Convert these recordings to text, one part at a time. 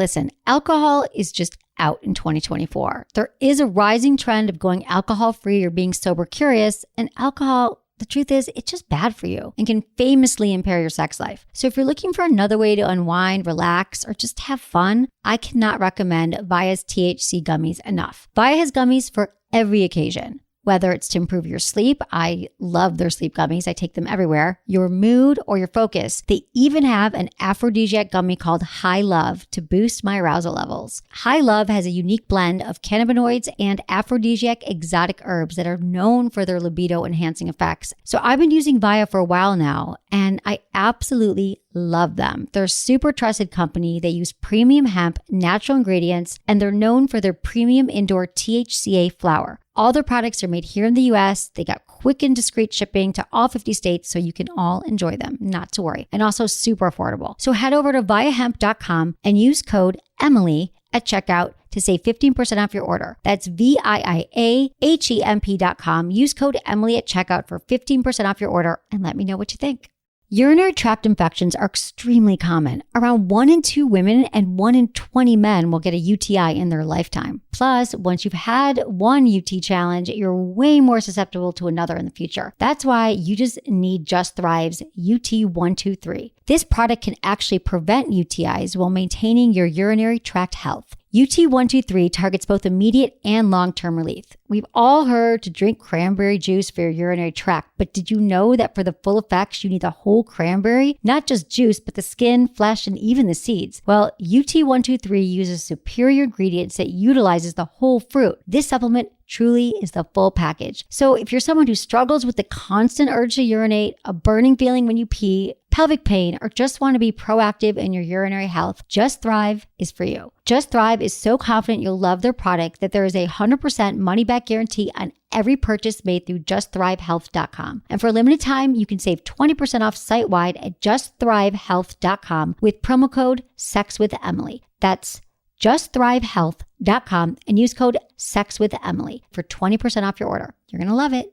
Listen, alcohol is just out in 2024. There is a rising trend of going alcohol-free or being sober curious, and alcohol, the truth is, it's just bad for you and can famously impair your sex life. So if you're looking for another way to unwind, relax, or just have fun, I cannot recommend Via's THC gummies enough. Via has gummies for every occasion. Whether it's to improve your sleep, I love their sleep gummies. I take them everywhere. Your mood or your focus. They even have an aphrodisiac gummy called High Love to boost my arousal levels. High Love has a unique blend of cannabinoids and aphrodisiac exotic herbs that are known for their libido enhancing effects. So I've been using Via for a while now, and I absolutely love them. They're a super trusted company. They use premium hemp, natural ingredients, and they're known for their premium indoor THCA flower. All their products are made here in the US. They got quick and discreet shipping to all 50 states, so you can all enjoy them, not to worry. And also super affordable. So head over to viahemp.com and use code Emily at checkout to save 15% off your order. That's VIIAHEMP.com. Use code Emily at checkout for 15% off your order and let me know what you think. Urinary tract infections are extremely common. Around 1 in 2 women and 1 in 20 men will get a UTI in their lifetime. Plus, once you've had one UT challenge, you're way more susceptible to another in the future. That's why you just need Just Thrive's UT123. This product can actually prevent UTIs while maintaining your urinary tract health. UT123 targets both immediate and long-term relief. We've all heard to drink cranberry juice for your urinary tract, but did you know that for the full effects, you need the whole cranberry? Not just juice, but the skin, flesh, and even the seeds. Well, UT123 uses superior ingredients that utilizes the whole fruit. This supplement truly is the full package. So if you're someone who struggles with the constant urge to urinate, a burning feeling when you pee, pelvic pain, or just want to be proactive in your urinary health, Just Thrive is for you. Just Thrive is so confident you'll love their product that there is a 100% money-back guarantee on every purchase made through justthrivehealth.com. And for a limited time, you can save 20% off site-wide at justthrivehealth.com with promo code SEXWithEmily. That's justthrivehealth.com and use code SEXWithEmily for 20% off your order. You're going to love it.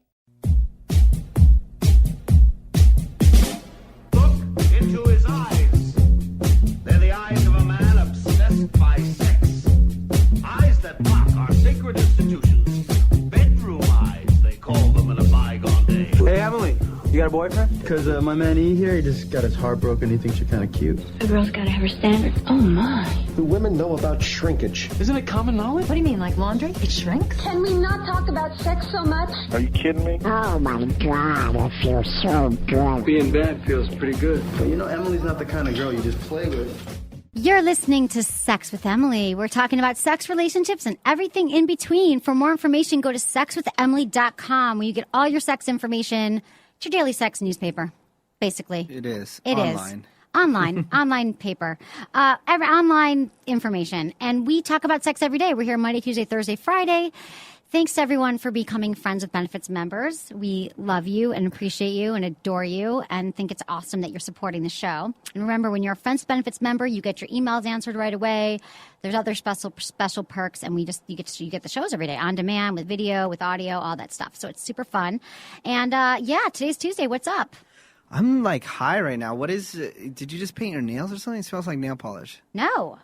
Look into his eyes. They're the eyes of a man obsessed by sex. Eyes that mock our sacred institutions. Bedroom eyes, they call them in a bygone day. Hey, Emily, you got a boyfriend? Because my man E here, he just got his heart broken. He thinks you're kind of cute. A girl's got to have her standards. Oh, my. Do women know about shrinkage? Isn't it common knowledge? What do you mean, like laundry? It shrinks? Can we not talk about sex so much? Are you kidding me? Oh my God, I feel so good. Being bad feels pretty good. But you know, Emily's not the kind of girl you just play with. You're listening to Sex with Emily. We're talking about sex, relationships, and everything in between. For more information, go to sexwithemily.com where you get all your sex information. It's your daily sex newspaper, basically. It is. It Online. is. Online paper, online information. And we talk about sex every day. We're here Monday, Tuesday, Thursday, Friday. Thanks to everyone for becoming Friends with Benefits members. We love you and appreciate you and adore you and think it's awesome that you're supporting the show. And remember, when you're a Friends with Benefits member, you get your emails answered right away. There's other special perks, and you get the shows every day on demand with video, with audio, all that stuff. So it's super fun. And today's Tuesday. What's up? I'm like high right now. What is did you just paint your nails or something? It smells like nail polish. No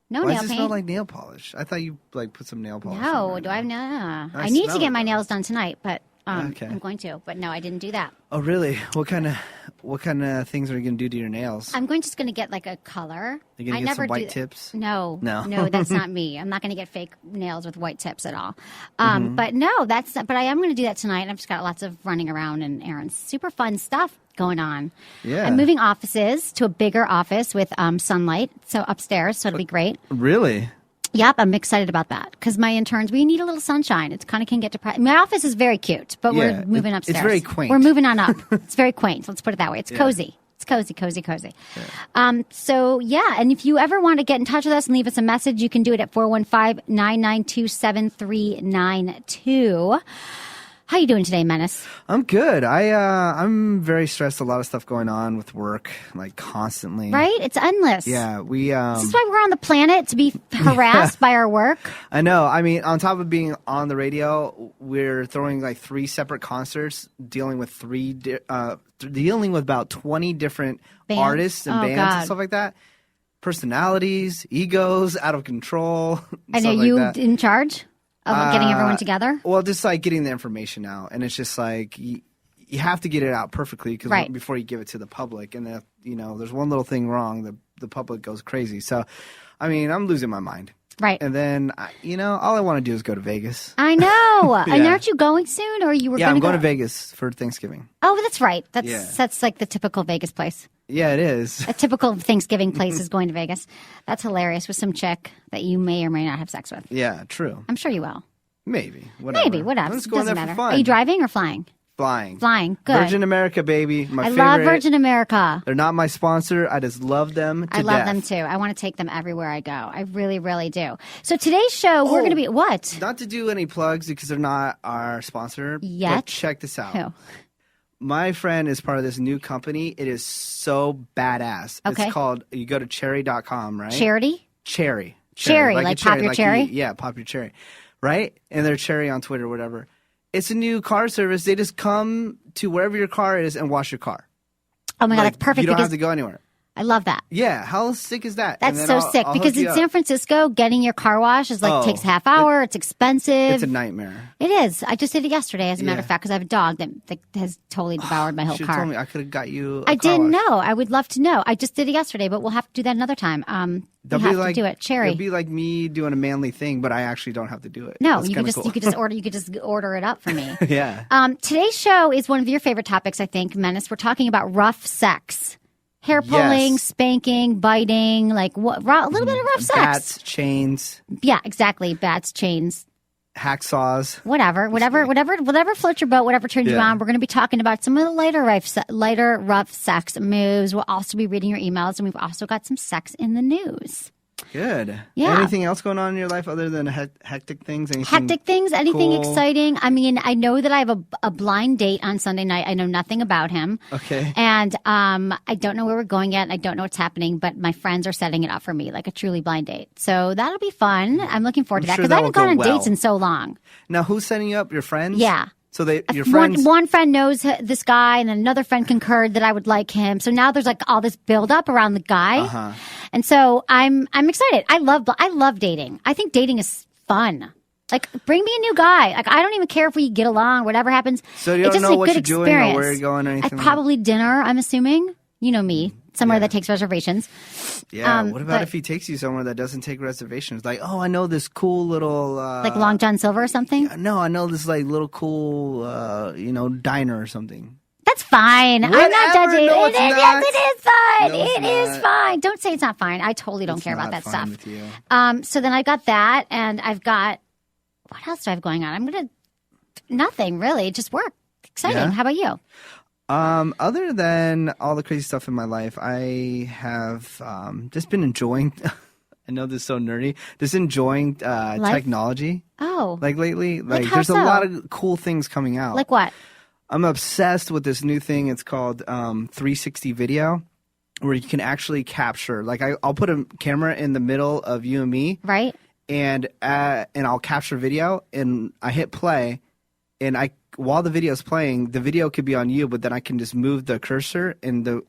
Why nail does it paint. smell like nail polish? I thought you like put some nail polish No, on do I have no? I I need to smell get it, my though. nails done tonight, but Okay. I'm going to. But no, I didn't do that. Oh, really? What kind of things are you going to do to your nails? I'm just going to get like a color. You're going to get some white tips? No, No. that's not me. I'm not going to get fake nails with white tips at all. But no, but I am going to do that tonight. I've just got lots of running around and errands. Super fun stuff going on. Yeah. I'm moving offices to a bigger office with sunlight, so upstairs, so it'll be great. Really? Yep, I'm excited about that because my interns, we need a little sunshine. It kind of can get depressing. My office is very cute, but Yeah, we're moving upstairs. it's very quaint. We're moving on up. It's very quaint. Let's put it that way. It's cozy. It's cozy. Yeah. And if you ever want to get in touch with us and leave us a message, you can do it at 415-992-7392. How you doing today, Menace? I'm good. I'm very stressed. A lot of stuff going on with work, like constantly. Right? It's endless. Yeah, This is why we're on the planet, to be harassed by our work. I know. I mean, on top of being on the radio, we're throwing like 3 separate concerts, dealing with about 20 different Bands. artists and bands God. and stuff like that. personalities, egos, out of control. And are stuff like you that. in charge of getting everyone together? Well, just like getting the information out, and it's just like you have to get it out perfectly before you give it to the public. And if there's one little thing wrong, the public goes crazy. So, I mean, I'm losing my mind. Right. And then, all I want to do is go to Vegas. I know. Yeah. And aren't you going soon, or you were? Yeah, going I'm going to Vegas for Thanksgiving. Oh, that's right. That's like the typical Vegas place. Yeah, it is. A typical Thanksgiving place is going to Vegas. That's hilarious, with some chick that you may or may not have sex with. Yeah, true. I'm sure you will. Maybe. Whatever. I'm just going there matter. for fun. Are you driving or flying? Flying. Good. Virgin America, baby. My favorite. I love Virgin America. They're not my sponsor. I just love them to I love death. them too. I want to take them everywhere I go. I really, really do. So today's show, we're going to be what? Not to do any plugs because they're not our sponsor. Yet. But check this out. Who? My friend is part of this new company. It is so badass. Okay. It's called, you go to cherry.com, right? Charity? Cherry. Cherry, a like Pop Your Cherry? Yeah, Pop Your Cherry. Right? And they're Cherry on Twitter or whatever. It's a new car service. They just come to wherever your car is and wash your car. Oh my God, that's perfect. You don't because have to go anywhere. I love that. Yeah, how sick is that? That's And so then sick I'll because hook in you San up. Francisco, getting your car washed is like takes a half hour. It's expensive. It's a nightmare. It is. I just did it yesterday, as a matter of Yeah. fact, because I have a dog that has totally devoured my whole Should've car. told me. I could have got you. I didn't know. I would love to know. I just did it yesterday, but we'll have to do that another time. We have to do it. Cherry. It'd be like me doing a manly thing, but I actually don't have to do it. No, That's you could kinda just cool. you could just order it up for me. Yeah. Today's show is one of your favorite topics, I think, Menace. We're talking about rough sex. Hair pulling, Yes. spanking, biting, like a little bit of rough sex. Bats, chains, Yeah, exactly. Bats, chains, hacksaws. whatever floats your boat, whatever turns you Yeah. on. We're going to be talking about some of the lighter rough sex moves. We'll also be reading your emails, and we've also got some sex in the news. Good. Yeah. Anything else going on in your life other than hectic things? Hectic things? Anything cool? exciting? I mean, I know that I have a blind date on Sunday night. I know nothing about him. Okay. And I don't know where we're going yet. I don't know what's happening, but my friends are setting it up for me, like a truly blind date. So that'll be fun. I'm looking forward to that sure because that I haven't will gone go on well. dates in so long. Now, who's setting you up? Your friends? Yeah. So your friends. One friend knows this guy, and then another friend concurred that I would like him. So now there's like all this build up around the guy, and so I'm excited. I love dating. I think dating is fun. Like, bring me a new guy. Like, I don't even care if we get along, whatever happens. So you It's don't just know a what good you're doing or experience. where you're going or anything? Probably dinner. I'm assuming. You know me, somewhere that takes reservations. Yeah. What about but- if he takes you somewhere that doesn't take reservations? Like, oh, I know this cool little. Like Long John Silver or something. No, I know this like little cool, diner or something. That's fine. I'm not Whatever. judging. No, it's Yes, not. it is fine. No, it's it is not. fine. Don't say it's not fine. I totally don't care about not that fine stuff. with you. So then I got that, and I've got what else do I have going on? Nothing really, just work. Exciting. Yeah? How about you? Other than all the crazy stuff in my life, I have just been enjoying. I know this is so nerdy. Just enjoying technology. Oh, Like lately, Like how there's a so? lot of cool things coming out. like what? I'm obsessed with this new thing. It's called 360 video, where you can actually capture. Like I'll put a camera in the middle of you and me, Right? and I'll capture video, and I hit play, and while the video's playing, the video could be on you, but then I can just move the cursor, and the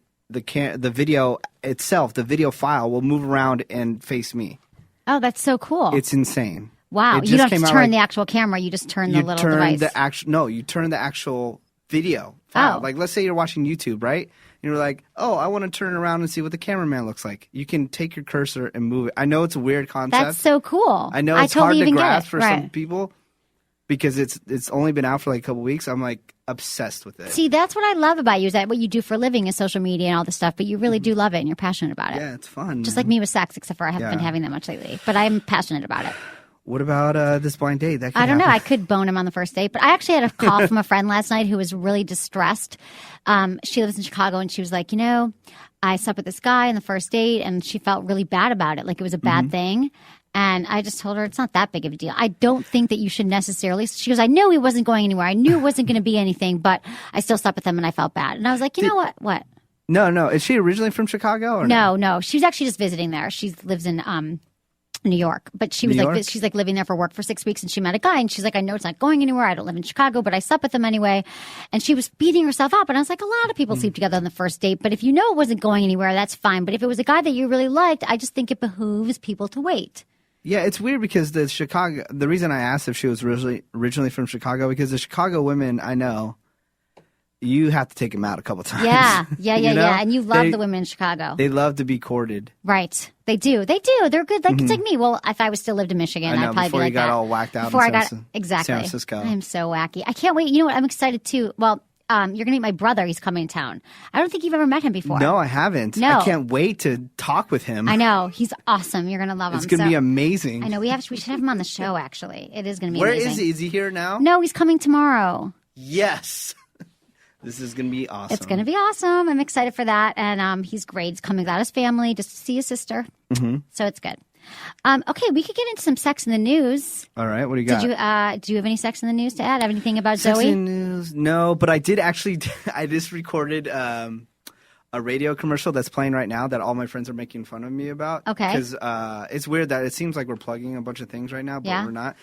video itself, the video file, will move around and face me. Oh, that's so cool. It's insane. wow. it You just don't have came to out, turn like- the actual camera. You just turn the You little turn device. you turn the actual video file. Oh. Like, let's say you're watching YouTube, right? You're like, oh, I want to turn around and see what the cameraman looks like. You can take your cursor and move it. I know it's a weird concept. That's so cool. I know it's totally hard to even get grasp it. for right. some people because it's only been out for like a couple weeks. I'm like obsessed with it. See, that's what I love about you is that what you do for a living is social media and all this stuff, but you really do love it and you're passionate about it. Mm-hmm. Yeah, it's fun. Just man. like me with sex, except for I haven't been Yeah. having that much lately. But I'm passionate about it. What about this blind date? That could I don't know. I happen. could bone him on the first date, but I actually had a call from a friend last night who was really distressed. She lives in Chicago, and she was like, I slept with this guy on the first date, and she felt really bad about it, like it was a bad thing. And I just told her it's not that big of a deal. I don't think that you should necessarily. She goes, I knew he wasn't going anywhere. I knew it wasn't going to be anything, but I still slept with him, and I felt bad. And I was like, you know what? What? No. Is she originally from Chicago or No. She's actually just visiting there. She lives in New York, but she was New like, York? she's like living there for work for 6 weeks, and she met a guy, and she's like, I know it's not going anywhere. I don't live in Chicago, but I slept with him anyway. And she was beating herself up, and I was like, a lot of people sleep together on the first date, but if you know it wasn't going anywhere, that's fine. But if it was a guy that you really liked, I just think it behooves people to wait. Yeah, it's weird because the reason I asked if she was originally from Chicago, because the Chicago women I know, you have to take them out a couple times. Yeah. You know? And you love the women in Chicago. They love to be courted. Right. They do. They're good. Like, it's like me. Well, if I was still lived in Michigan, I know, I'd probably before be you like got that. all whacked out Before in I got, San exactly. Francisco. I'm so wacky. I can't wait. You know what? I'm excited too. Well, you're going to meet my brother. He's coming to town. I don't think you've ever met him before. No, I haven't. No. I can't wait to talk with him. I know. He's awesome. You're going to love him. It's going to be amazing. I know. We should have him on the show, actually. It is going to be Where amazing. is he? Is he here now? No, he's coming tomorrow. Yes. This is going to be awesome. It's going to be awesome. I'm excited for that. And he's great. He's coming without his family just to see his sister. Mm-hmm. So it's good. Okay, we could get into some sex in the news. All right, what do you got? Do you have any sex in the news to add? Have anything about Sex Zoe? in the news? No, but I did actually. I just recorded a radio commercial that's playing right now that all my friends are making fun of me about. Okay. Because it's weird that it seems like we're plugging a bunch of things right now, but Yeah. we're not.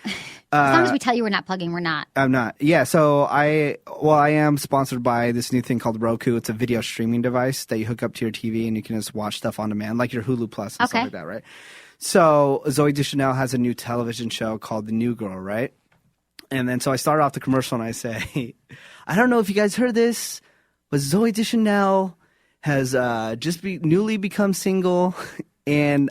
As long as we tell you we're not plugging, we're not. I'm not. Yeah, so I am sponsored by this new thing called Roku. It's a video streaming device that you hook up to your TV and you can just watch stuff on demand, like your Hulu Plus and Okay. stuff like that, right? So Zoe Deschanel has a new television show called The New Girl, right? And then so I started off the commercial and I say, I don't know if you guys heard this, but Zoe Deschanel has newly become single and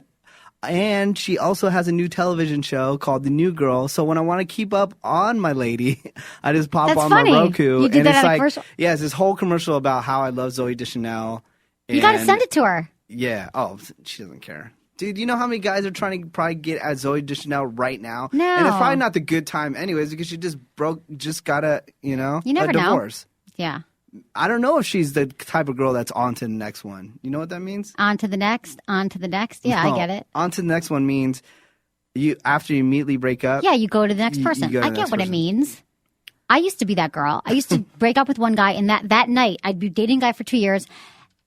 she also has a new television show called The New Girl. So when I want to keep up on my lady, I just pop That's on funny. my Roku. You did and that it's on a like, commercial? yeah, it's this whole commercial about how I love Zoe Deschanel. You got to send it to her. Yeah. Oh, she doesn't care. Dude, you know how many guys are trying to probably get at Zoe Deschanel right now? No. And it's probably not the good time anyways because she just got a never know. divorce. Yeah. I don't know if she's the type of girl that's on to the next one. You know what that means? On to the next. Yeah, No, I get it. On to the next one means after you immediately break up. Yeah, you go to the next You person. go to I the get next what it person. means. I used to be that girl. I used to break up with one guy, and that night, I'd be dating a guy for 2 years,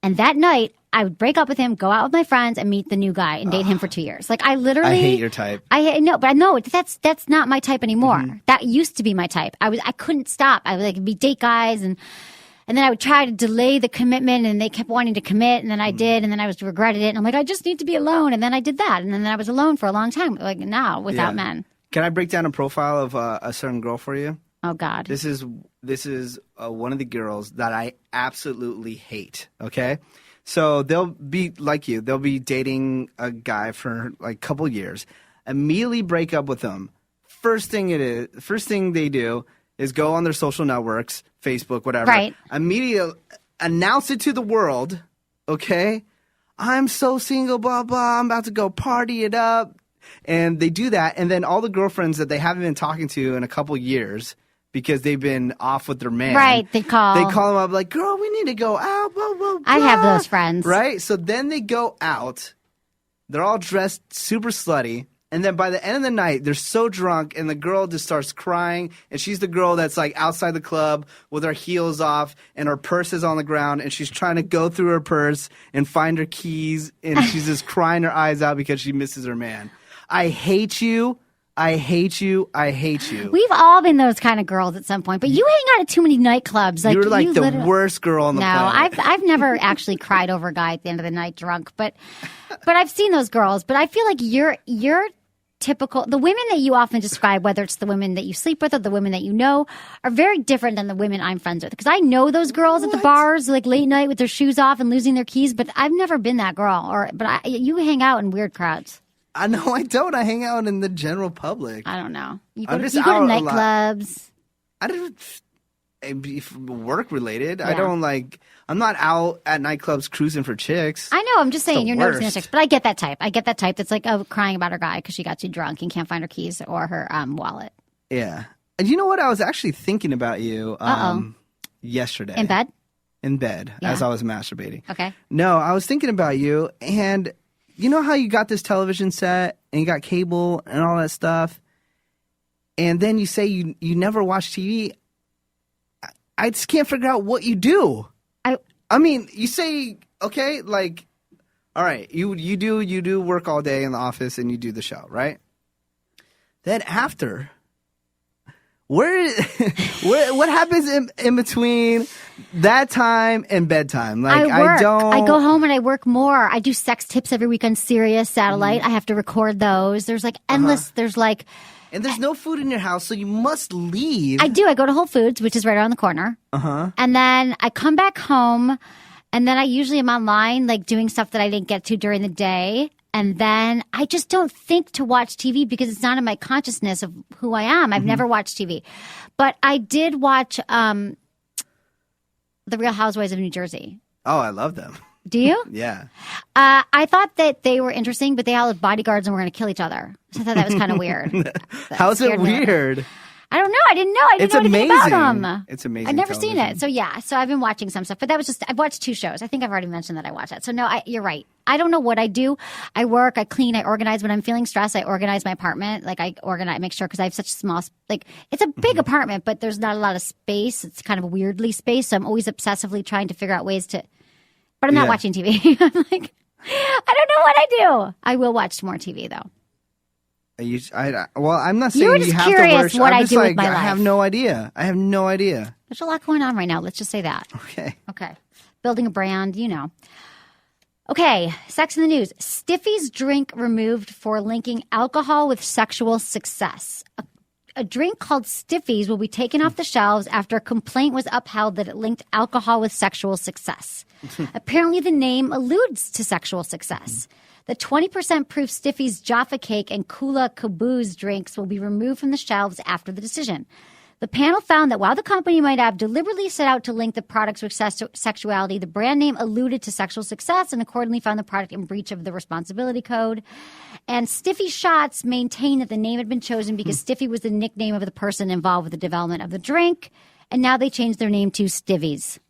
and that night, I would break up with him, go out with my friends, and meet the new guy and date him for 2 years. Like, I literally... I hate your type. I know, but I know that's not my type anymore. Mm-hmm. That used to be my type. I couldn't stop. I would like be date guys and then I would try to delay the commitment and they kept wanting to commit and then I did and then I was regretted it and I'm like, I just need to be alone. And then I did that. And then I was alone for a long time, like now without Yeah. men. Can I break down a profile of a certain girl for you? Oh God. This is one of the girls that I absolutely hate. Okay, so they'll be like you. They'll be dating a guy for like a couple years, immediately break up with them. First thing they do is go on their social networks, Facebook, whatever. Right. Immediately announce it to the world. Okay, I'm so single. Blah blah. I'm about to go party it up. And they do that, and then all the girlfriends that they haven't been talking to in a couple years because they've been off with their man. Right, they call them up like, girl, we need to go out, blah, blah, blah. I have those friends. Right? So then they go out. They're all dressed super slutty. And then by the end of the night, they're so drunk, and the girl just starts crying. And she's the girl that's like outside the club with her heels off, and her purse is on the ground, and she's trying to go through her purse and find her keys, and she's just crying her eyes out because she misses her man. I hate you. I hate you. I hate you. We've all been those kind of girls at some point, but you hang out at too many nightclubs. Like You're like you the literally- worst girl on the No, planet. I've never actually cried over a guy at the end of the night drunk, but I've seen those girls. But I feel like you're typical. The women that you often describe, whether it's the women that you sleep with or the women that you know, are very different than the women I'm friends with. Because I know those girls at the bars, like late night with their shoes off and losing their keys. But I've never been that girl. You hang out in weird crowds. I know I don't. I hang out in the general public. I don't know. You I'm go just to out a lot. nightclubs. I don't. It'd be work related. I Yeah. don't like. I'm not out at nightclubs cruising for chicks. I know. I'm just saying the you're noticing worst. that text. But I get that type. I get that type that's like crying about her guy because she got too drunk and can't find her keys or her wallet. Yeah. And you know what? I was actually thinking about you yesterday. In bed? In bed, Yeah. as I was masturbating. Okay. No, I was thinking about you, and you know how you got this television set and you got cable and all that stuff, and then you say you never watch TV. I just can't figure out what you do. I mean, you say, okay, like, All right, you do work all day in the office and you do the show, right? Then after, what happens in between that time and bedtime? Like I go home and I work more. I do sex tips every week on Sirius Satellite. I have to record those. There's like endless. There's like. And there's no food in your house, so you must leave. I do. I go to Whole Foods, which is right around the corner. And then I come back home, and then I usually am online, like doing stuff that I didn't get to during the day. And then I just don't think to watch TV because it's not in my consciousness of who I am. I've never watched TV. But I did watch The Real Housewives of New Jersey. Oh, I love them. Do you? Yeah. I thought that they were interesting, but they all had bodyguards and were going to kill each other. So I thought that was kind of weird. How's it weird? I don't know. I didn't know. I didn't know anything amazing. about them. It's amazing. I've never seen television. it. So yeah. So I've been watching some stuff, but that was just, I've watched 2 shows. I think I've already mentioned that I watched that. So no, you're right. I don't know what I do. I work, I clean, I organize. When I'm feeling stressed, I organize my apartment. Like I make sure, because I have such a small, like it's a big apartment, but there's not a lot of space. It's kind of weirdly spaced. So I'm always obsessively trying to figure out ways to, but I'm not watching TV. I'm like, I don't know what I do. I will watch more TV though. I'm not saying You were you just have to curious work. what I'm I just do with like, my I have life. no idea. There's a lot going on right now. Let's just say that. Okay. Building a brand, you know. Okay. Sex in the news. Stiffy's drink removed for linking alcohol with sexual success. A drink called Stiffies will be taken off the shelves after a complaint was upheld that it linked alcohol with sexual success. Apparently, the name alludes to sexual success. The 20% proof Stiffies Jaffa Cake and Kula Caboose drinks will be removed from the shelves after the decision. The panel found that while the company might have deliberately set out to link the products with sexuality, the brand name alluded to sexual success and accordingly found the product in breach of the responsibility code. And Stiffy Shots maintained that the name had been chosen because Stiffy was the nickname of the person involved with the development of the drink. And now they changed their name to Stivvies.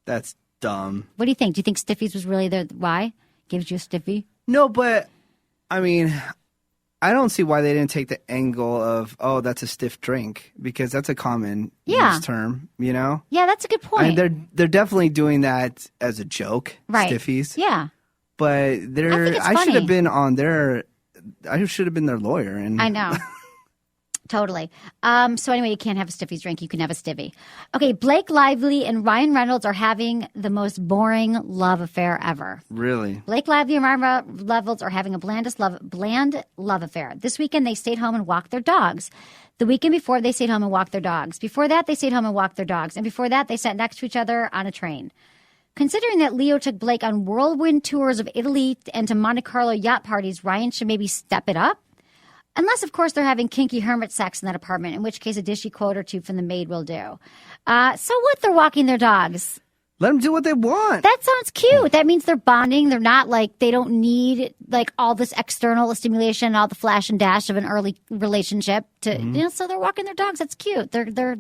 That's dumb. What do you think? Do you think Stiffies was really the why? Gives you a stiffy? No, but I mean, I don't see why they didn't take the angle of, oh, that's a stiff drink, because that's a common used term, you know? Yeah, that's a good point. I mean, they're definitely doing that as a joke, right. Stiffies. Yeah. But I should have been on I should have been their lawyer. And I know. Totally. So anyway, you can't have a Stiffy's drink. You can have a Stivvy. Okay, Blake Lively and Ryan Reynolds are having the most boring love affair ever. Really? Blake Lively and Ryan Reynolds are having a bland love affair. This weekend, they stayed home and walked their dogs. The weekend before, they stayed home and walked their dogs. Before that, they stayed home and walked their dogs. And before that, they sat next to each other on a train. Considering that Leo took Blake on whirlwind tours of Italy and to Monte Carlo yacht parties, Ryan should maybe step it up. Unless, of course, they're having kinky hermit sex in that apartment, in which case a dishy quote or two from the maid will do. So what? They're walking their dogs. Let them do what they want. That sounds cute. That means they're bonding. They're not like, they don't need like all this external stimulation, all the flash and dash of an early relationship to, so they're walking their dogs. That's cute. They're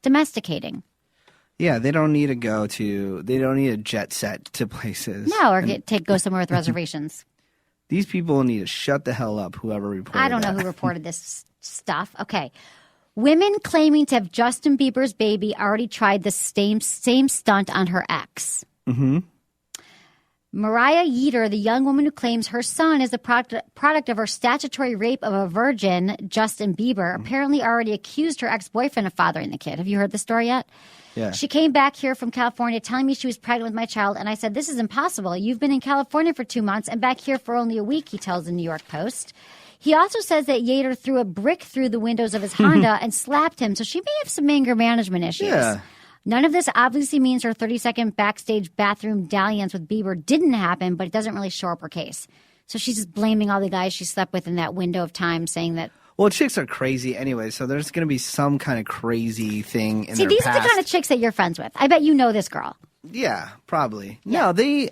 domesticating. Yeah, they don't need they don't need a jet set to places. No, or go somewhere with reservations. These people need to shut the hell up, whoever reported I don't know who reported this stuff. Okay. Women claiming to have Justin Bieber's baby already tried the same stunt on her ex. Mm-hmm. Mariah Yeater, the young woman who claims her son is a product of her statutory rape of a virgin, Justin Bieber, apparently already accused her ex-boyfriend of fathering the kid. Have you heard the story yet? Yeah. She came back here from California telling me she was pregnant with my child, and I said, this is impossible. You've been in California for 2 months and back here for only a week, he tells the New York Post. He also says that Yeater threw a brick through the windows of his Honda and slapped him, so she may have some anger management issues. Yeah. None of this obviously means her 30-second backstage bathroom dalliance with Bieber didn't happen, but it doesn't really show up her case. So she's just blaming all the guys she slept with in that window of time, saying that. Well, chicks are crazy anyway, so there's going to be some kind of crazy thing in See, their these past. are the kind of chicks that you're friends with. I bet you know this girl. Yeah, probably. Yeah. No,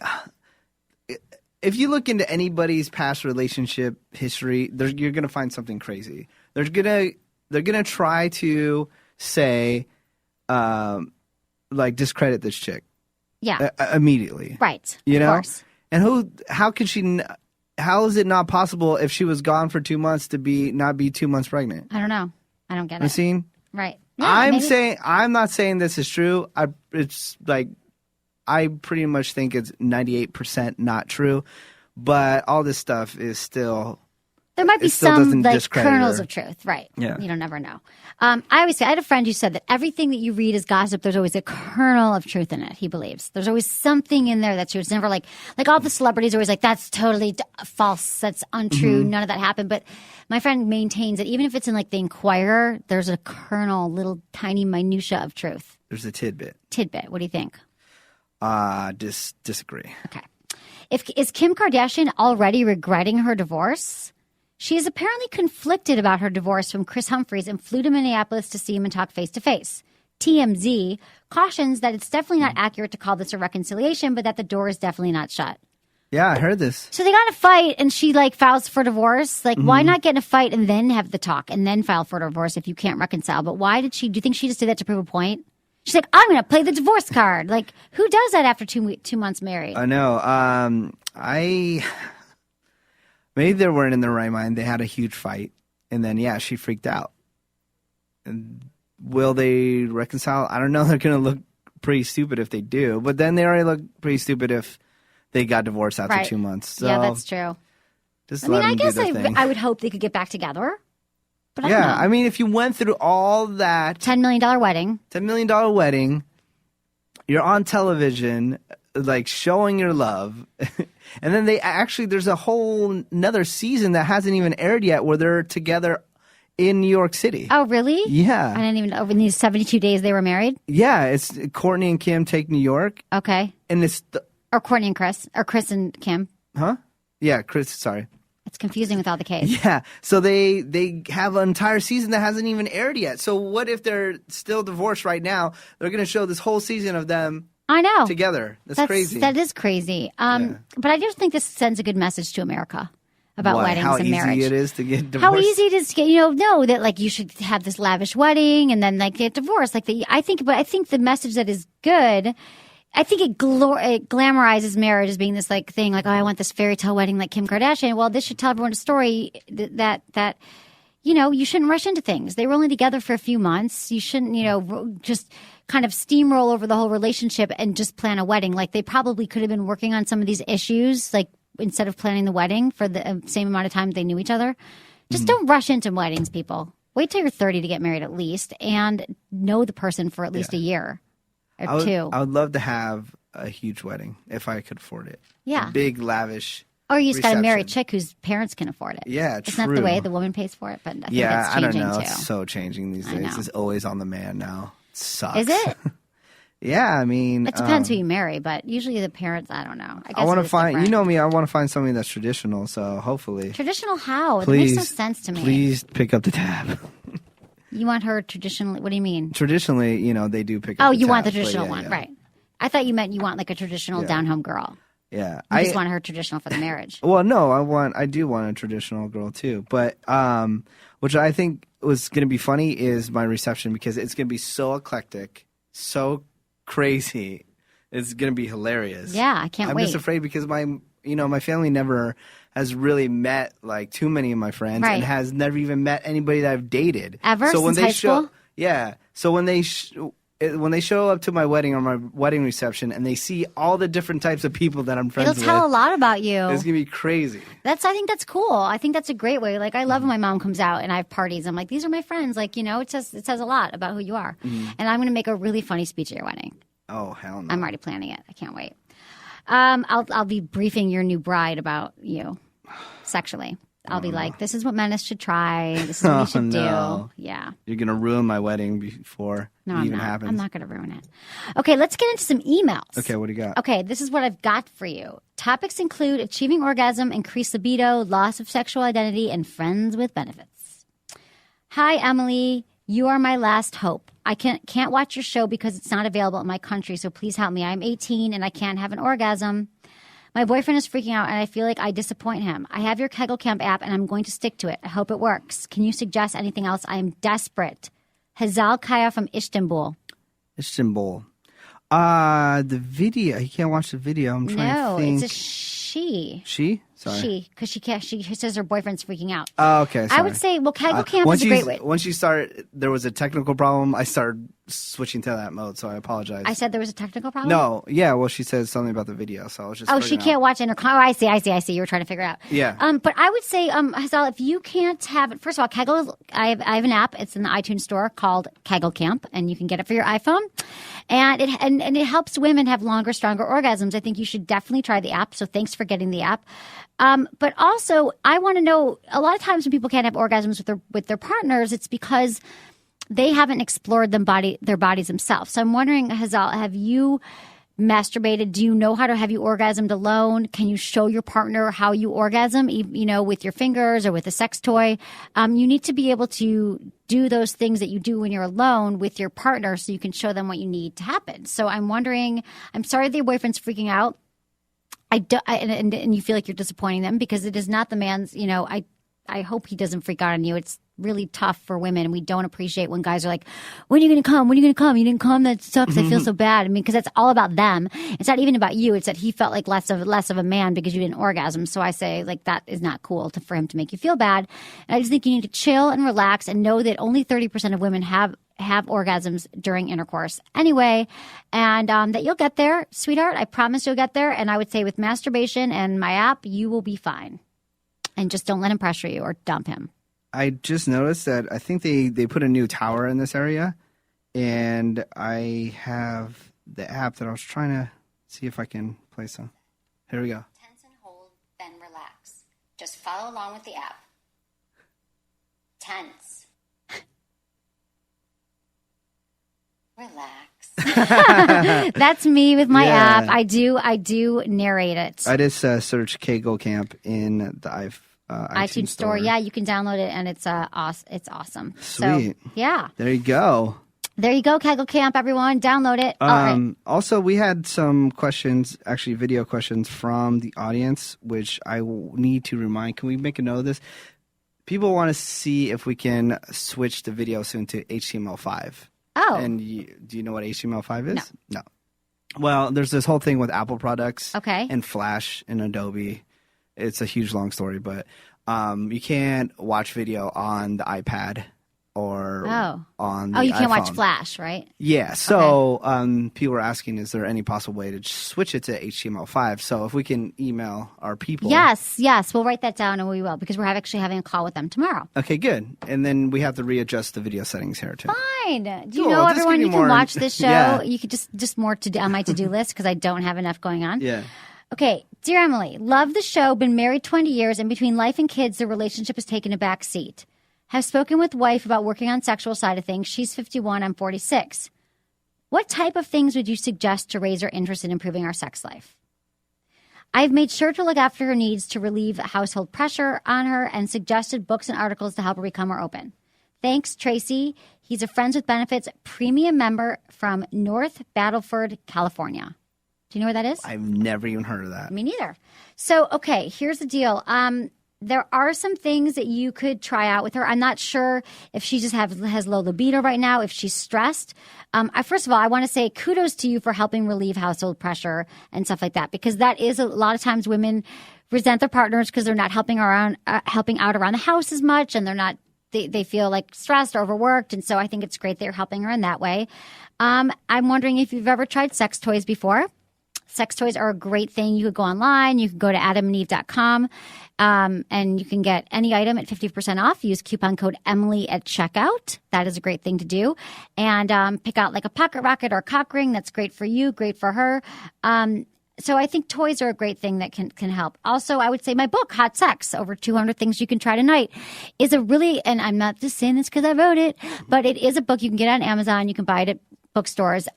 if you look into anybody's past relationship history, you're going to find something crazy. They're gonna try to say, like, discredit this chick. Yeah. Immediately. Right. You know? Of course. And how is it not possible if she was gone for 2 months to not be 2 months pregnant? I don't know. I don't get it. Maxine? Right. Yeah, I'm not saying this is true. It's like I pretty much think it's 98% not true, but all this stuff is still. There might be It still some doesn't like discredit kernels her. of truth, right? Yeah. You don't never know. I always say I had a friend who said that everything that you read is gossip. There's always a kernel of truth in it. He believes there's always something in there that's true. It's never like all the celebrities are always like that's totally false, that's untrue, none of that happened. But my friend maintains that even if it's in like the Inquirer, there's a kernel, little tiny minutia of truth. There's a tidbit. What do you think? Disagree. Okay. Is Kim Kardashian already regretting her divorce? She is apparently conflicted about her divorce from Chris Humphries and flew to Minneapolis to see him and talk face to face. TMZ cautions that it's definitely not accurate to call this a reconciliation, but that the door is definitely not shut. Yeah, I heard this. So they got in a fight and she like files for divorce. Like, why not get in a fight and then have the talk and then file for divorce if you can't reconcile? But why did she, do you think she just did that to prove a point? She's like, I'm going to play the divorce card. Like, who does that after 2 months married? I know. Maybe they weren't in their right mind. They had a huge fight, and then she freaked out. And will they reconcile? I don't know. They're going to look pretty stupid if they do, but then they already look pretty stupid if they got divorced after 2 months. So yeah, that's true. Just I mean, let I them guess do their thing. I would hope they could get back together. But I don't know. I mean, if you went through all that $10 million wedding. $10 million wedding, you're on television, like showing your love. And then there's a whole another season that hasn't even aired yet where they're together in New York City. Oh, really? Yeah. I didn't even know. In these 72 days they were married? Yeah, it's Courtney and Kim take New York. Okay. And it's or Courtney and Chris. Or Chris and Kim. Huh? Yeah, Chris, sorry. It's confusing with all the Ks. Yeah. So they have an entire season that hasn't even aired yet. So what if they're still divorced right now? They're going to show this whole season of them I know. together. That's crazy. That is crazy. But I just think this sends a good message to America about weddings how and easy marriage. it is to get divorced. How easy it is to get, know that like you should have this lavish wedding and then like get divorced. Like I think the message that is good, I think it glamorizes marriage as being this like thing, like, oh, I want this fairy tale wedding like Kim Kardashian. Well, this should tell everyone a story that you shouldn't rush into things. They were only together for a few months. You shouldn't, just kind of steamroll over the whole relationship and just plan a wedding. Like they probably could have been working on some of these issues, like instead of planning the wedding for the same amount of time they knew each other. Just don't rush into weddings, people. Wait till you're 30 to get married at least and know the person for at least a year or two. I would love to have a huge wedding if I could afford it. Yeah. A big, lavish Or you just got to marry a reception. chick whose parents can afford it. Yeah, It's not the true. way the woman pays for it, but I think Yeah, it's I don't changing know. too. It's so changing these I days. know. It's always on the man now. It sucks. Is it? Yeah, I mean, It depends who you marry, but usually the parents, I don't know. I want to it's find. different. You know me. I want to find something that's traditional. So hopefully, Traditional how? It please, makes no sense to me. Please pick up the tab. You want her traditionally, what do you mean? Traditionally, they do pick up. Oh, the you want the tab, but traditional yeah, one, yeah. right. I thought you meant you want like a traditional down-home girl. Yeah, You just want her traditional for the marriage. Well, no, I do want a traditional girl too, but which I think was going to be funny is my reception because it's going to be so eclectic, so crazy. It's going to be hilarious. Yeah, I can't I'm wait. just afraid because my family never has really met like too many of my friends Right. and has never even met anybody that I've dated Ever? So when Since they high show, school? yeah. So when they show up to my wedding or my wedding reception and they see all the different types of people that I'm friends It'll tell a with, lot about you. it's going to be crazy. I think that's cool. I think that's a great way. Like I love when my mom comes out and I have parties. I'm like, these are my friends. Like, it says a lot about who you are. And I'm going to make a really funny speech at your wedding. Oh, hell no. I'm already planning it. I can't wait. I'll be briefing your new bride about you sexually. I'll be like, this is what Menace should try. This is what you should no. do. Yeah. You're going to ruin my wedding before No, it I'm even not. happens. I'm not going to ruin it. Okay, let's get into some emails. Okay, what do you got? Okay, this is what I've got for you. Topics include achieving orgasm, increased libido, loss of sexual identity, and friends with benefits. Hi, Emily. You are my last hope. I can't watch your show because it's not available in my country, so please help me. I'm 18 and I can't have an orgasm. My boyfriend is freaking out and I feel like I disappoint him. I have your Kegel Camp app and I'm going to stick to it. I hope it works. Can you suggest anything else? I am desperate. Hazal Kaya from Istanbul. Istanbul. The video. You can't watch the video. I'm trying No, to think. it's a she. She? Sorry. Because she can't. She says her boyfriend's freaking out. Oh, okay. Sorry. I would say, well, Kegel Camp is a great way. Once you start, there was a technical problem. I started switching to that mode, so I apologize. I said there was a technical problem? No. Yeah, well, she said something about the video, so I was just she can't watch it. Oh, I see. You were trying to figure it out. Yeah. But I would say, Hazal, if you can't have it, first of all, Kegel, I have an app. It's in the iTunes store called Kegel Camp, and you can get it for your iPhone. And it helps women have longer, stronger orgasms. I think you should definitely try the app. So thanks for getting the app. But also, I want to know, a lot of times when people can't have orgasms with their partners, it's because they haven't explored their bodies themselves. So I'm wondering, Hazal, have you masturbated? Do you know how to have you orgasmed alone? Can you show your partner how you orgasm, with your fingers or with a sex toy? You need to be able to do those things that you do when you're alone with your partner so you can show them what you need to happen. So I'm wondering, I'm sorry that your boyfriend's freaking out. And you feel like you're disappointing them because it is not the man's, I hope he doesn't freak out on you. It's really tough for women, and we don't appreciate when guys are like, when are you going to come? When are you going to come? You didn't come? That sucks. I feel so bad. I mean, because that's all about them. It's not even about you. It's that he felt like less of a man because you didn't orgasm. So I say, like, that is not cool for him to make you feel bad. And I just think you need to chill and relax and know that only 30% of women have orgasms during intercourse anyway, and that you'll get there, sweetheart. I promise you'll get there. And I would say with masturbation and my app, you will be fine. And just don't let him pressure you or dump him. I just noticed that I think they put a new tower in this area, and I have the app that I was trying to see if I can play some. Here we go. Tense and hold, then relax. Just follow along with the app. Tense. Relax. That's me with my app. I do narrate it. I just searched Kegel Camp in the iTunes store. Yeah, you can download it, and it's awesome. Sweet. So, yeah. There you go. There you go, Kegel Camp, everyone. Download it. All right. Also, we had some questions, actually video questions from the audience, which I need to remind. Can we make a note of this? People want to see if we can switch the video soon to HTML5. Oh. And do you know what HTML5 is? No. Well, there's this whole thing with Apple products. Okay. And Flash and Adobe. It's a huge, long story, but you can't watch video on the iPad or on the you can't iPhone. watch Flash, right? Yeah. So people are asking, is there any possible way to switch it to HTML5? So if we can email our people. Yes. We'll write that down, and we will, because we're actually having a call with them tomorrow. Okay, good. And then we have to readjust the video settings here, too. Fine. Do you Cool. know, Just everyone, give you me can more. watch this show. Yeah. You could just more on my to-do list because I don't have enough going on. Yeah. Okay, dear Emily, love the show, been married 20 years, and between life and kids, the relationship has taken a back seat. Have spoken with wife about working on sexual side of things. She's 51, I'm 46. What type of things would you suggest to raise her interest in improving our sex life? I've made sure to look after her needs to relieve household pressure on her and suggested books and articles to help her become more open. Thanks, Tracy. He's a Friends with Benefits premium member from North Battleford, California. Do you know where that is? I've never even heard of that. Me neither. So, okay, here's the deal. There are some things that you could try out with her. I'm not sure if she just has low libido right now, if she's stressed. First of all, I want to say kudos to you for helping relieve household pressure and stuff like that, because that is a lot of times women resent their partners because they're not helping out around the house as much, and they feel like stressed or overworked. And so I think it's great that you're helping her in that way. I'm wondering if you've ever tried sex toys before. Sex toys are a great thing. You could go online. You can go to adamandeve.com, and you can get any item at 50% off. Use coupon code Emily at checkout. That is a great thing to do. And pick out like a pocket rocket or a cock ring. That's great for you, great for her. So I think toys are a great thing that can help. Also, I would say my book, Hot Sex, Over 200 Things You Can Try Tonight, is a really, and I'm not just saying this because I wrote it, but it is a book you can get on Amazon. You can buy it at bookstores.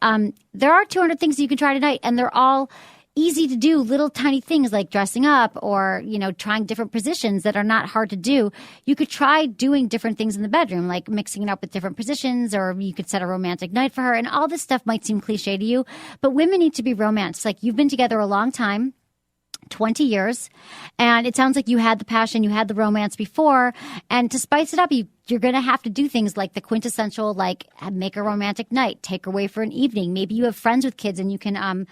There are 200 things you can try tonight, and they're all easy to do, little tiny things like dressing up or, trying different positions that are not hard to do. You could try doing different things in the bedroom, like mixing it up with different positions, or you could set a romantic night for her. And all this stuff might seem cliche to you, but women need to be romanced. Like, you've been together a long time. 20 years. And it sounds like you had the passion, you had the romance before. And to spice it up, you're going to have to do things like the quintessential, like make a romantic night, take her away for an evening. Maybe you have friends with kids and you can,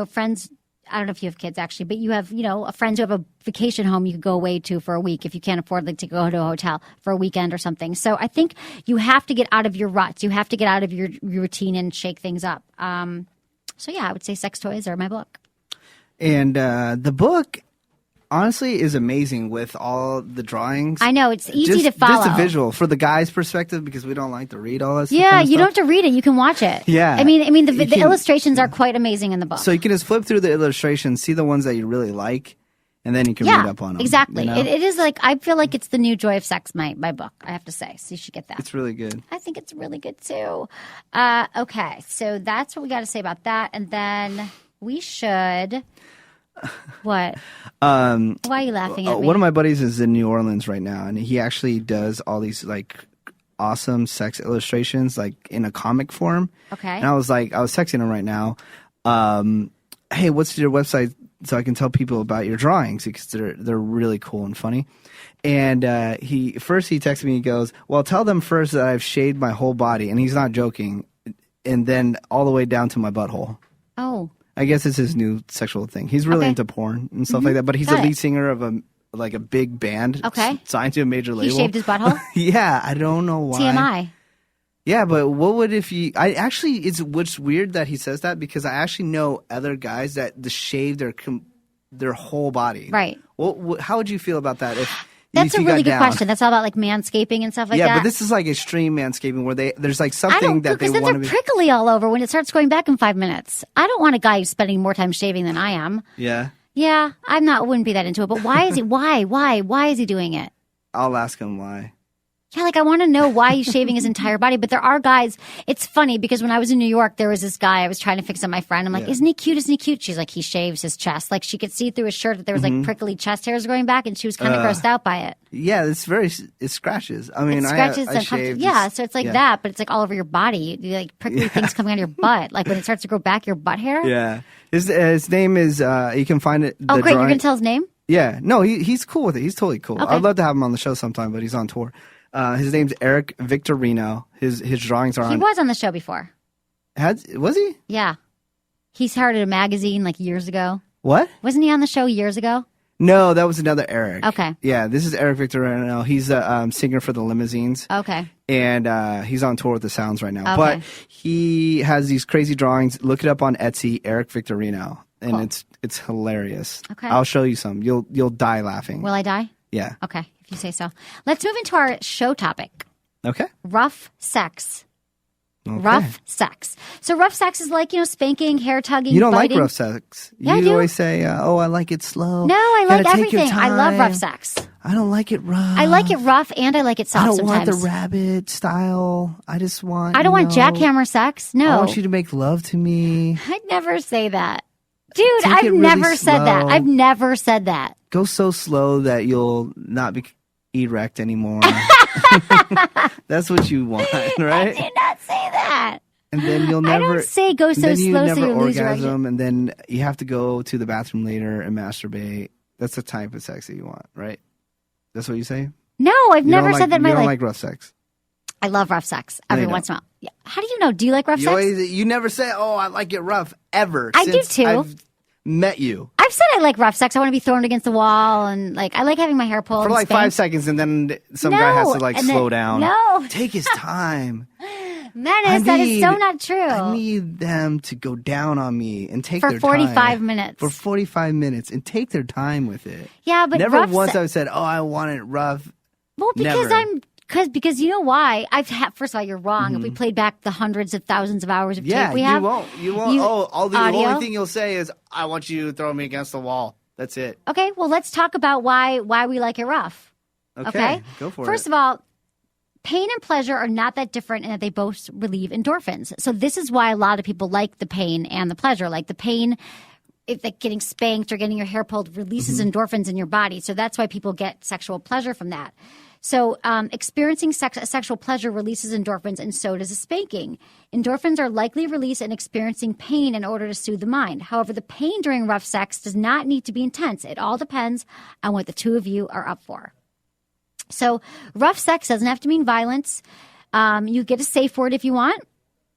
friends I don't know if you have kids actually, but you have, a friends who have a vacation home you could go away to for a week if you can't afford to go to a hotel for a weekend or something. So I think you have to get out of your ruts. You have to get out of your routine and shake things up. So yeah, I would say sex toys are my book. And the book, honestly, is amazing with all the drawings. I know, it's easy to follow. Just a visual for the guy's perspective, because we don't like to read all that stuff. Yeah, you don't have to read it. You can watch it. Yeah. I mean, the illustrations are quite amazing in the book. So you can just flip through the illustrations, see the ones that you really like, and then you can read up on them. Exactly. You know? It is like, I feel like it's the new Joy of Sex, my book, I have to say. So you should get that. It's really good. I think it's really good too. Okay, so that's what we got to say about that. And then we should... What? Why are you laughing at me? One of my buddies is in New Orleans right now, and he actually does all these like awesome sex illustrations, like in a comic form. Okay. And I was texting him right now. Hey, what's your website so I can tell people about your drawings, because they're really cool and funny. And he texted me. He goes, "Well, tell them first that I've shaved my whole body," and he's not joking. And then all the way down to my butthole. Oh. I guess it's his new sexual thing. He's really into porn and stuff like that. But he's a lead singer of a big band. Okay. Signed to a major label. He shaved his butthole? Yeah, I don't know why. TMI. Yeah, but what would if you? It's weird that he says that, because I actually know other guys that shave their whole body. Right. Well, how would you feel about that? That's a really good question. That's all about like manscaping and stuff like that. Yeah, but this is like extreme manscaping where there's like something that they want to be. Because then they're prickly all over when it starts going back in 5 minutes. I don't want a guy who's spending more time shaving than I am. Yeah. Yeah, wouldn't be that into it. But why is he? Why is he doing it? I'll ask him why. Yeah, like I want to know why he's shaving his entire body. But there are guys. It's funny because when I was in New York, there was this guy. I was trying to fix up my friend. I'm like, Isn't he cute? Isn't he cute? She's like, he shaves his chest. Like she could see through his shirt that there was like prickly chest hairs going back, and she was kind of grossed out by it. Yeah, it scratches. I mean, it scratches I shaved. Yeah, so it's like that, but it's like all over your body. You like prickly things coming out of your butt. Like when it starts to grow back, your butt hair. Yeah, his name is. You can find it. Oh, great! You're gonna tell his name? Yeah, no, he's cool with it. He's totally cool. Okay. I'd love to have him on the show sometime, but he's on tour. His name's Eric Victorino. His drawings are on. He was on the show before. Was he? Yeah. He started a magazine like years ago. What? Wasn't he on the show years ago? No, that was another Eric. Okay. Yeah, this is Eric Victorino. He's a singer for the Limousines. Okay. And he's on tour with the Sounds right now. Okay. But he has these crazy drawings. Look it up on Etsy, Eric Victorino. And Cool. it's hilarious. Okay. I'll show you some. You'll die laughing. Will I die? Yeah. Okay, if you say so. Let's move into our show topic. Okay. Rough sex. Okay. Rough sex. So rough sex is like, spanking, hair tugging, You don't biting. like rough sex. Yeah, I You do. always say, I like it slow. No, I Gotta like take your everything. I love rough time. sex. I don't like it rough. I like it rough and I like it soft I don't sometimes. want the rabbit style. I just want. I don't want jackhammer sex. No. I want you to make love to me. I'd never say that. Dude, Take I've it really never said that. slow. I've never said that. Go so slow that you'll not be erect anymore. That's what you want, I right? did not say that. And then you'll I never. don't say go so then you slow never so you lose your orgasm, and then you have to go to the bathroom later and masturbate. That's the type of sex that you want, right? That's what you say. No, I've You never don't said that in my You don't life. like rough sex. I love rough sex No, every you once in a while. Yeah. How do you know? Do you like rough sex? You never say, "Oh, I like it rough," ever. I do since too. I've met you I've said I like rough sex. I want to be thrown against the wall, and like I like having my hair pulled for and like spanked. 5 seconds, and then some guy has to like and then- slow down. No, Take his time. Menace, that is so not true. I need them to go down on me and take For their 45 time. minutes. For 45 minutes and take their time with it. Yeah, but Never rough once se- I've said, "Oh, I want it rough." Well, because Never. because you know why? First of all, you're wrong. If we played back the hundreds of thousands of hours of Yeah, tape we have, you won't. The audio? only thing you'll say is, "I want you to throw me against the wall." That's it. Okay, well, let's talk about why we like it rough. Okay, go for it. First of all, pain and pleasure are not that different in that they both relieve endorphins. So this is why a lot of people like the pain and the pleasure. Like the pain, if like getting spanked or getting your hair pulled releases endorphins in your body. So that's why people get sexual pleasure from that. So experiencing sexual pleasure releases endorphins, and so does a spanking. Endorphins are likely released in experiencing pain in order to soothe the mind. However, the pain during rough sex does not need to be intense. It all depends on what the two of you are up for. So rough sex doesn't have to mean violence. You get a safe word if you want,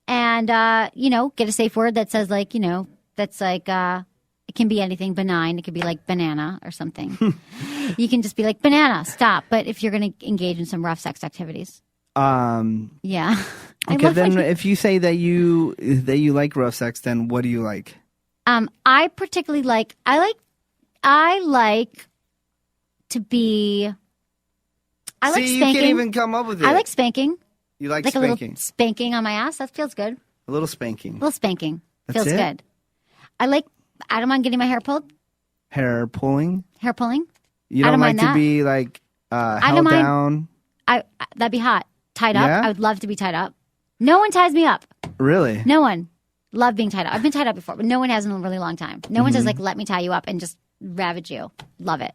and get a safe word that says it can be anything benign. It could be like banana or something. You can just be like, banana, stop. But if you're going to engage in some rough sex activities. Yeah. Okay, then if you say that you like rough sex, then what do you like? I particularly like, I like to be, I like See, spanking. you can't even come up with it. I like spanking. You like a spanking. little spanking on my ass. That feels good. A little spanking. A little spanking. That's Feels it? good. I don't mind getting my hair pulled. Hair pulling? Hair pulling. You I don't don't like mind to that. be like don't held mind. down? That'd be hot. Tied up. Yeah? I would love to be tied up. No one ties me up. Really? No one. Love being tied up. I've been tied up before, but no one has in a really long time. No one says Mm-hmm. like, let me tie you up and just ravage you. Love it.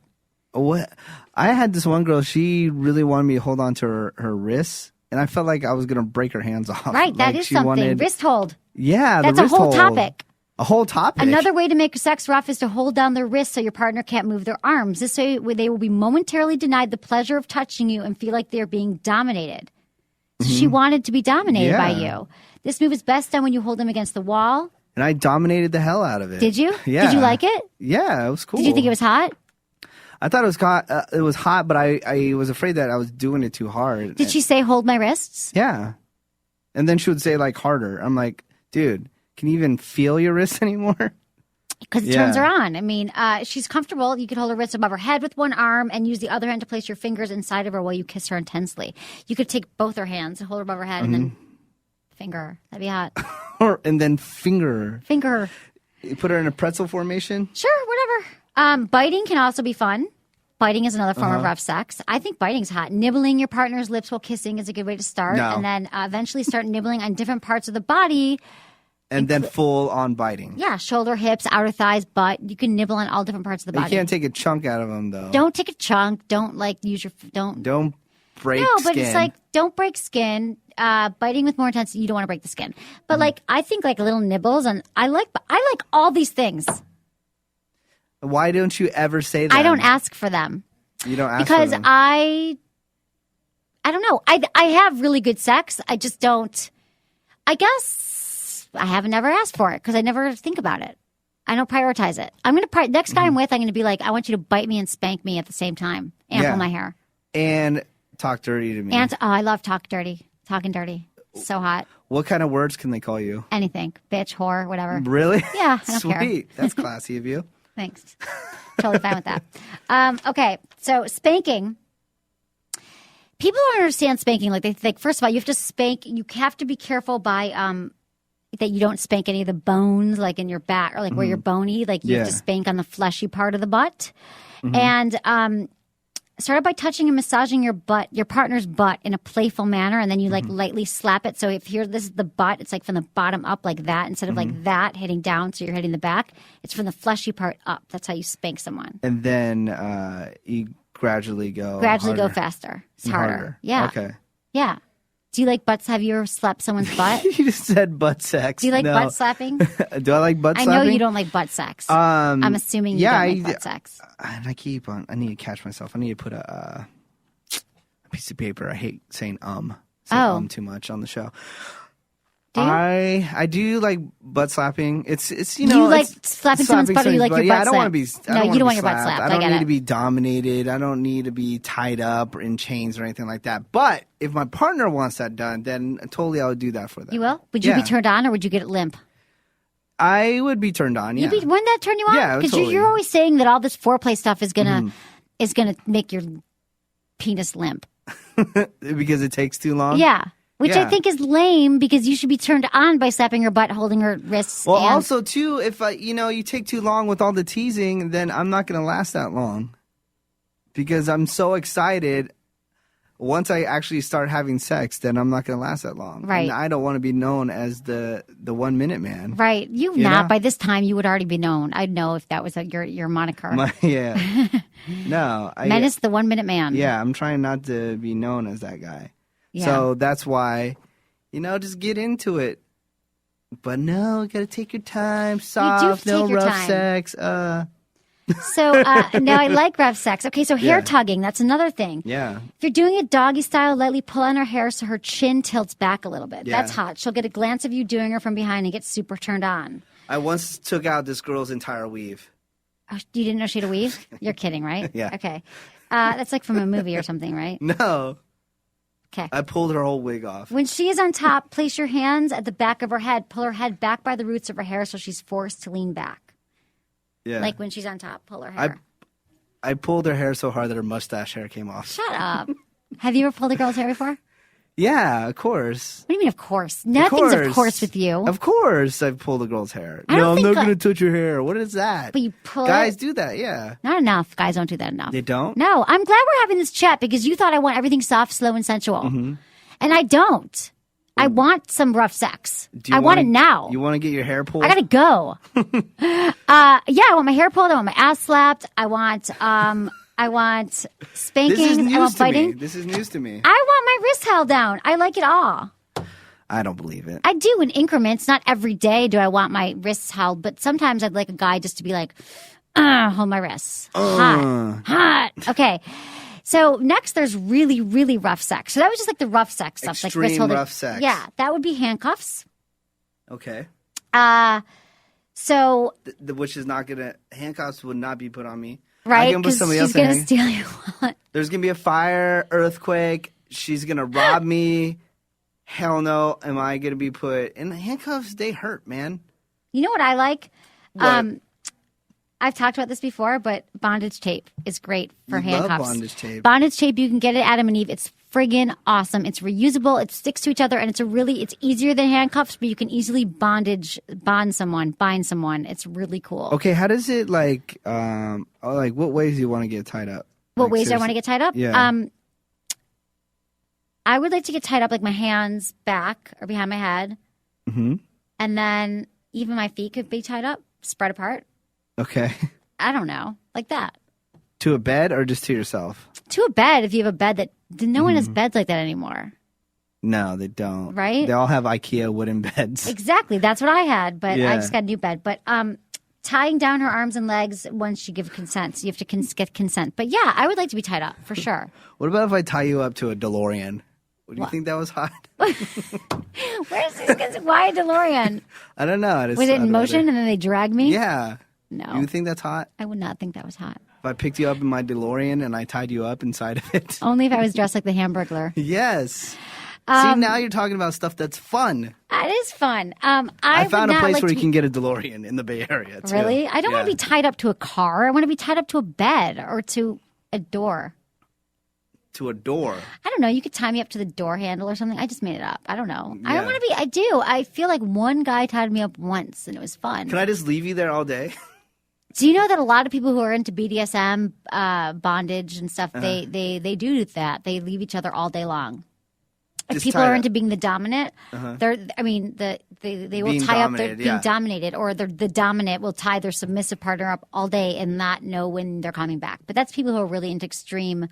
What? I had this one girl, she really wanted me to hold on to her wrists, and I felt like I was going to break her hands off. Right. That Like, is she something. wanted- Wrist hold. Yeah, That's the a wrist whole hold. topic. A whole topic. Another way to make sex rough is to hold down their wrists so your partner can't move their arms. This way, they will be momentarily denied the pleasure of touching you and feel like they're being dominated. So she wanted to be dominated by Mm-hmm. Yeah. you. This move is best done when you hold them against the wall. And I dominated the hell out of it. Did you? Yeah. Did you like it? Yeah, it was cool. Did you think it was hot? I thought it was hot, but I was afraid that I was doing it too hard. Did she say, hold my wrists? Yeah. And then she would say, like, harder. I'm like, dude, can you even feel your wrists anymore? Because it turns her on. I mean, she's comfortable. You could hold her wrist above her head with one arm and use the other hand to place your fingers inside of her while you kiss her intensely. You could take both her hands and hold her above her head and then finger her. That'd be hot. And then finger her. Finger her. You put her in a pretzel formation? Sure, whatever. Biting can also be fun. Biting is another form of rough sex. I think biting's hot. Nibbling your partner's lips while kissing is a good way to start. No. And then eventually start nibbling on different parts of the body. And then full on biting. Yeah, shoulder, hips, outer thighs, butt. You can nibble on all different parts of the You body. can't take a chunk out of them, though. Don't take a chunk. Don't use your don't break No, but skin. it's like don't break skin. Biting with more intensity, you don't want to break the skin. But like I think like little nibbles, and I like all these things. Why don't you ever say that? I don't ask for them You don't ask because for them. I don't know. I have really good sex. I just don't. I guess I haven't never asked for it because I never think about it. I don't prioritize it. I'm gonna next guy I'm with. I'm gonna be like, I want you to bite me and spank me at the same time and pull my hair And talk dirty to me. and I love talking dirty. So hot. What kind of words can they call you? Anything. Bitch, whore, whatever. Really? Yeah, I don't Sweet. care. That's classy of you. Thanks. Totally fine with that. Okay, so spanking. People don't understand spanking. Like they think, first of all, you have to spank. You have to be careful by that you don't spank any of the bones, like in your back or like where you're bony. Like you have to Yeah. spank on the fleshy part of the butt. And start by touching and massaging your partner's butt in a playful manner, and then you like lightly slap it. So if this is the butt, it's like from the bottom up like that instead of like that hitting down. So you're hitting the back. It's from the fleshy part up. That's how you spank someone. And then you gradually go Go harder faster. It's and harder. Yeah. Okay. Yeah. Do you like butts? Have you ever slapped someone's butt? You just said butt sex. Do you like No. butt slapping? Do I like butt I slapping? know you don't like butt sex. I'm assuming you don't like butt sex. And I need to catch myself. I need to put a piece of paper. I hate saying say too much on the show. Do you? I do like butt slapping. It's You like it's slapping someone's butt or you like your yeah, butt I don't want to be. slapped? I No, don't you wanna don't be want your butt slapped. I I don't get need it. to be dominated. I don't need to be tied up or in chains or anything like that. But if my partner wants that done, then totally I would do that for them. You will? Would you be Yeah. turned on or would you get it limp? I would be turned on. Yeah. Wouldn't that turn you on? Yeah, Because totally. you're always saying that all this foreplay stuff is gonna make your penis limp. Because it takes too long. Yeah. Which I Yeah. think is lame because you should be turned on by slapping her butt, holding her wrists. Well, and also too, if you take too long with all the teasing, then I'm not going to last that long because I'm so excited. Once I actually start having sex, then I'm not going to last that long. Right. And I don't want to be known as the 1 minute man. Right. You You not. know? By this time, you would already be known. I'd know if that was your moniker. Yeah. No. Menace, the 1 minute man. Yeah, I'm trying not to be known as that guy. Yeah. So that's why, just get into it. But no, gotta take your time, soft, no take your rough time. sex. So now I like rough sex. Okay, so hair Yeah. tugging, that's another thing. Yeah. If you're doing it doggy style, lightly pull on her hair so her chin tilts back a little bit. Yeah. That's hot. She'll get a glance of you doing her from behind and get super turned on. I once took out this girl's entire weave. Oh, you didn't know she had a weave? You're kidding, right? Yeah. Okay. That's like from a movie or something, right? No. Okay. I pulled her whole wig off. When she is on top, place your hands at the back of her head. Pull her head back by the roots of her hair so she's forced to lean back. Yeah. Like when she's on top, pull her hair. I pulled her hair so hard that her mustache hair came off. Shut up. Have you ever pulled a girl's hair before? Yeah, of course. What do you mean, of course? Nothing's of course with you. Of course I've pulled a girl's hair. I don't No, I'm think not that- going to touch your hair. What is that? But you pull Guys it. do that, yeah. Not enough. Guys don't do that enough. They don't? No, I'm glad we're having this chat because you thought I want everything soft, slow, and sensual. Mm-hmm. And I don't. I want some rough sex. Do you I want it wanna- now. You want to get your hair pulled? I gotta go. Yeah, I want my hair pulled. I want my ass slapped. I want spanking. This is I news want to biting. me. This is news to me. I want my wrist held down. I like it all. I don't believe it. I do in increments. Not every day do I want my wrists held, but sometimes I'd like a guy just to be like, hold my wrists. Hot. Okay. So next, there's really, really rough sex. So that was just like the rough sex stuff, like wrist Extreme holding. rough sex. Yeah, that would be handcuffs. Okay. So Which is not going to... Handcuffs would not be put on me. I right, can put because somebody she's else in gonna here. steal your wallet. There's going to be a fire, earthquake. She's going to rob me. Hell no. Am I going to be put... And handcuffs, they hurt, man. You know what I like? What? I've talked about this before, but bondage tape is great for You love handcuffs. bondage tape. Bondage tape, you can get it at Adam and Eve. It's friggin' awesome. It's reusable. It sticks to each other, and it's easier than handcuffs, but you can easily bind someone. It's really cool. Okay, how does it what ways do you want to get tied up? What Like, ways do I want to seriously? get tied up? Yeah. I would like to get tied up like my hands back or behind my head. Mm-hmm. And then even my feet could be tied up, spread apart. Okay. I don't know. Like that. To a bed or just to yourself? To a bed if you have a bed that no one has Mm-hmm. beds like that anymore. No, they don't. Right? They all have IKEA wooden beds. Exactly. That's what I had, but Yeah. I just got a new bed. But tying down her arms and legs once she gives consent. So you have to get consent. But yeah, I would like to be tied up for sure. What about if I tie you up to a DeLorean? Would you think that was hot? Where's this? Why a DeLorean? I don't know. Was it in motion and then they drag me? Yeah. No. You think that's hot? I would not think that was hot. If I picked you up in my DeLorean and I tied you up inside of it? Only if I was dressed like the Hamburglar. Yes. See, now you're talking about stuff that's fun. That is fun. I found would a not place like where to you be- can get a DeLorean in the Bay Area, too. Really? I don't want to Yeah. be tied up to a car. I want to be tied up to a bed or to a door. To a door. I don't know. You could tie me up to the door handle or something. I just made it up. I don't know. I Yeah. don't want to be. I do. I feel like one guy tied me up once and it was fun. Can I just leave you there all day? Do you know that a lot of people who are into BDSM, bondage and stuff, Uh-huh. they do that. They leave each other all day long. If Just people tied are up. into being the dominant, they will Being tie up their dominated, being yeah. dominated, or the dominant will tie their submissive partner up all day and not know when they're coming back. But that's people who are really into extreme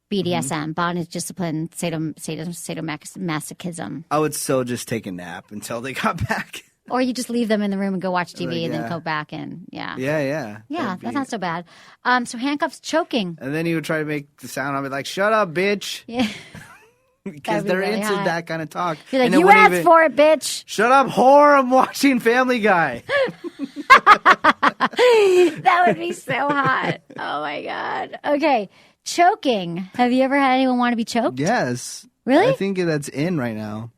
BDSM, bondage, discipline, sadomasochism. I would so just take a nap until they got back. Or you just leave them in the room and go watch TV Like, and then yeah. go back in. Yeah. Yeah. Yeah, That'd be- that's not so bad. So handcuffs, choking. And then he would try to make the sound. I'd be like, shut up, bitch. Yeah. Because That'd be they're really into hot. that kind of talk. You're like, And it you wouldn't asked even- for it, bitch. Shut up, whore. I'm watching Family Guy. That would be so hot. Oh my God. Okay. Choking. Have you ever had anyone want to be choked? Yes. Really? I think that's in right now.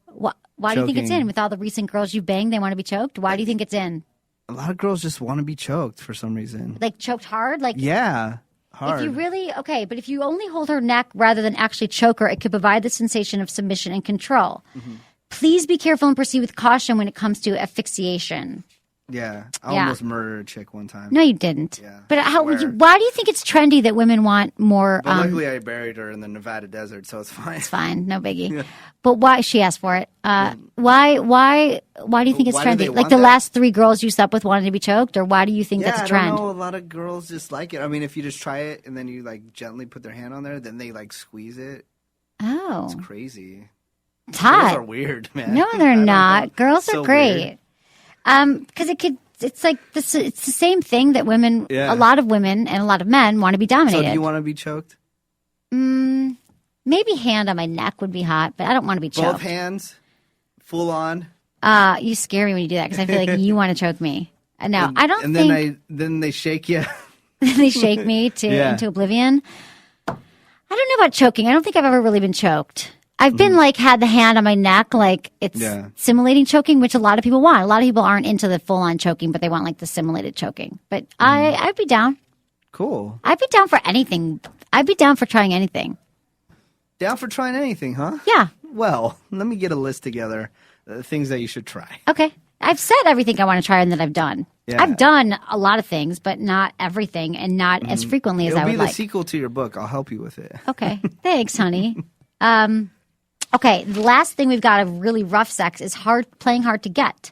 Why do you think it's Choking. in? With all the recent girls you've banged, they want to be choked? Why do you think it's in? A lot of girls just want to be choked for some reason. Like choked hard? Like Yeah. Hard. if you really, okay, but if you only hold her neck rather than actually choke her, it could provide the sensation of submission and control. Mm-hmm. Please be careful and proceed with caution when it comes to asphyxiation. Yeah. I Yeah. almost murdered a chick one time. No, you didn't. Yeah, But I how would you? swear. Why do you think it's trendy that women want more? But luckily, I buried her in the Nevada desert, so it's fine. It's fine, no biggie. But why she asked for it? Why do you think it's Why do they trendy? Like want the that? last 3 girls you slept with wanted to be choked, or why do you think Yeah, that's a I trend? don't know. A lot of girls just like it. I mean, if you just try it and then you like gently put their hand on there, then they like squeeze it. Oh, It's crazy. it's Girls hot. are weird, man. No, I they're don't not. know. Girls So are great. weird. Because it could. It's like this. It's the same thing that women. Yeah. A lot of women and a lot of men want to be So dominated. do you want to be choked? Maybe hand on my neck would be hot, but I don't want to be Both choked. hands, full on. You scare me when you do that because I feel like you want to choke me. No, I don't And think. then they shake you they shake me into oblivion. I don't know about choking. I don't think I've ever really been choked. I've been had the hand on my neck, it's simulating choking, which a lot of people want. A lot of people aren't into the full on choking, but they want the simulated choking. But I'd be down. Cool. I'd be down for anything. I'd be down for trying anything. Down for trying anything, huh? Yeah. Well, let me get a list together. Things that you should try. Okay. I've said everything I want to try and that I've done. Yeah. I've done a lot of things, but not everything and not as frequently as I would like. It'll be the sequel to your book. I'll help you with it. Okay. Thanks, honey. Okay. The last thing we've got of really rough sex is playing hard to get.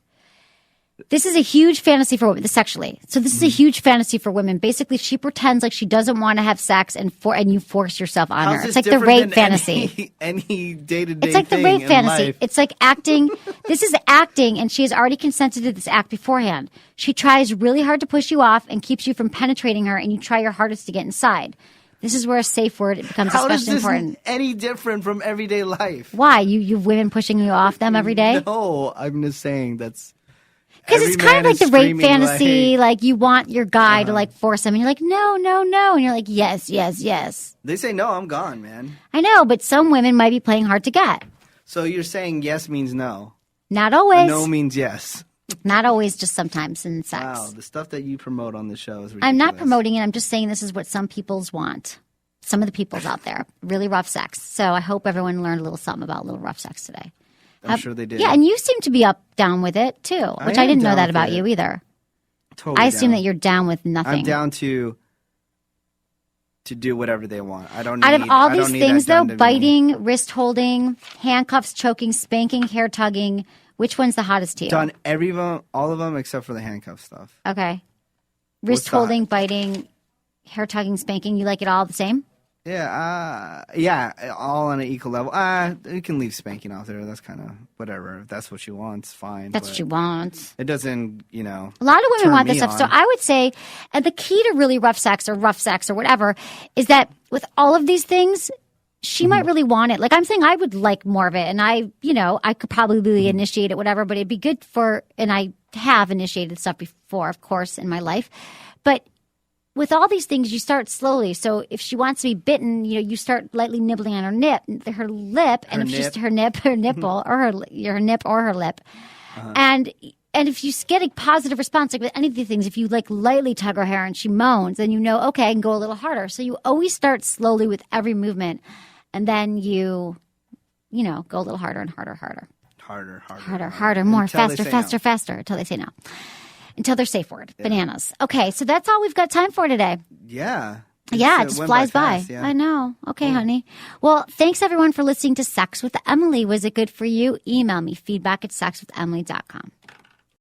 This is a huge fantasy for women, sexually. So this is a huge fantasy for women. Basically, she pretends like she doesn't want to have sex, and you force yourself on her. It's like the rape fantasy. Any day-to-day It's like the thing rape in fantasy. life. It's like acting. This is acting, and she has already consented to this act beforehand. She tries really hard to push you off and keeps you from penetrating her, and you try your hardest to get inside. This is where a safe word becomes especially important. How is this any different from everyday life? Why? You women pushing you off them every day? No, I'm just saying that's... Because it's kind of like the rape fantasy. Like you want your guy to force him, and you're like, no, no, no, and you're like, yes, yes, yes. They say no, I'm gone, man. I know, but some women might be playing hard to get. So you're saying yes means no? Not always. No means yes. Not always, just sometimes in sex. Wow, the stuff that you promote on the show is ridiculous. I'm not promoting it. I'm just saying this is what some peoples want. Some of the peoples out there. Really rough sex. So I hope everyone learned a little something about a little rough sex today. I'm sure they did. Yeah, and you seem to be down with it, too, which I didn't know that about you either. Totally I assume down. that you're down with nothing. I'm down to do whatever they want. I don't need... Out of all I these don't need things, that though, done to me. biting, wrist holding, handcuffs, choking, spanking, hair tugging, which one's the hottest to you? Done all of them except for the handcuff stuff. Okay. Wrist holding, biting, hair tugging, spanking, you like it all the same? Yeah, all on an equal level. You can leave spanking out there. That's kind of whatever. If that's what you want, it's fine. That's what you want. It doesn't, A lot of women turn want this me stuff. on. So I would say the key to really rough sex or whatever is that with all of these things, she might really want it. Like I'm saying, I would like more of it, and I could probably initiate it, whatever. But it'd be good and I have initiated stuff before, of course, in my life, but. With all these things, you start slowly. So if she wants to be bitten, you start lightly nibbling on her lip, and if she's her nipple, or her nip or her lip, and if you get a positive response, like with any of these things, if you lightly tug her hair and she moans, then okay, I can go a little harder. So you always start slowly with every movement, and then you go a little harder and harder, harder, more, faster, until they say no. Until they're safe word. Yeah. Bananas. Okay, so that's all we've got time for today. Yeah. It just flies by. Fast, yeah. I know. Okay, honey. Well, thanks everyone for listening to Sex with Emily. Was it good for you? Email me, feedback@sexwithemily.com.